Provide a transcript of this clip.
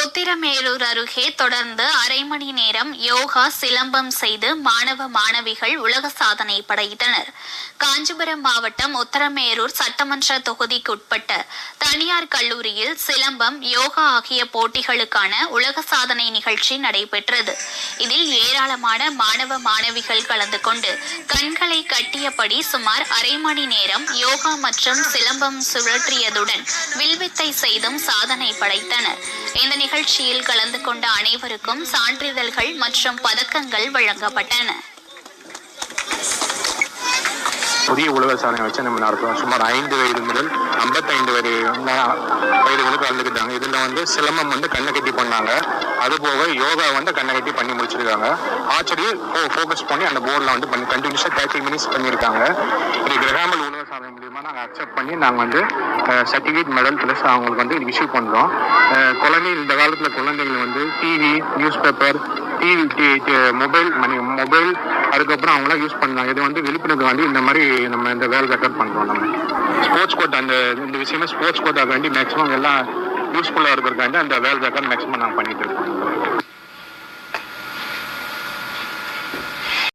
உத்திரமேரூர் அருகே தொடர்ந்து அரை மணி நேரம் யோகா சிலம்பம் செய்து மாணவிகள் உலக சாதனை படைத்தனர். காஞ்சிபுரம் மாவட்டம் உத்திரமேரூர் சட்டமன்ற தொகுதிக்குட்பட்ட தனியார் கல்லூரியில் சிலம்பம், யோகா ஆகிய போட்டிகளுக்கான உலக சாதனை நிகழ்ச்சி நடைபெற்றது. இதில் ஏராளமான மாணவிகள் கலந்து கொண்டு கண்களை கட்டியபடி சுமார் அரை மணி நேரம் யோகா மற்றும் சிலம்பம் சுழற்றியதுடன் வில்வித்தை செய்தும் சாதனை படைத்தனர். இந்த நிகழ்ச்சியில் கலந்து கொண்ட அனைவருக்கும் சான்றிதழ்கள் மற்றும் பதக்கங்கள் வழங்கப்பட்டன. புதிய உலக சாதனை வச்சு நம்ம நடத்துவோம். சுமார் 5 வயது முதல் 55 வயதுகளுக்கு கலந்துக்கிட்டாங்க. இதுல சிலம்பம் கண்ணை கட்டி பண்ணாங்க. அது போக யோகா கண்ணை கட்டி பண்ணி முடிச்சிருக்காங்க. ஆர்ச்சரி ஃபோக்கஸ் பண்ணி அந்த போர்டில் பண்ணி கண்டினியூஸாக 30 மினிட்ஸ் பண்ணியிருக்காங்க. இது கிரகாமல் உலக சாதனை மூலியமாக நாங்கள் அக்செப்ட் பண்ணி நாங்கள் சர்டிஃபிகேட், மெடல் ப்ளஸ் அவங்களுக்கு இஷ்யூ பண்ணுறோம். இந்த காலத்தில் குழந்தைகள் டிவி, நியூஸ் பேப்பர், மொபைல் அதுக்கப்புறம் அவங்களாம் யூஸ் பண்ணாங்க. இது விழிப்புணர்வு இந்த மாதிரி நம்ம இந்த வேலை ரெக்கார்ட் பண்ணுறோம். நம்ம ஸ்போர்ட்ஸ் கோட்டா இந்த விஷயமே ஸ்போர்ட்ஸ் கோட்டாக்காண்டி மேக்ஸிமம் எல்லாம் யூஸ்ஃபுல்லாக இருக்கிறதுக்காண்டி அந்த வேலை ரெக்கார்ட் மேக்ஸிமம் நாங்கள் பண்ணிட்டு இருக்கோம்.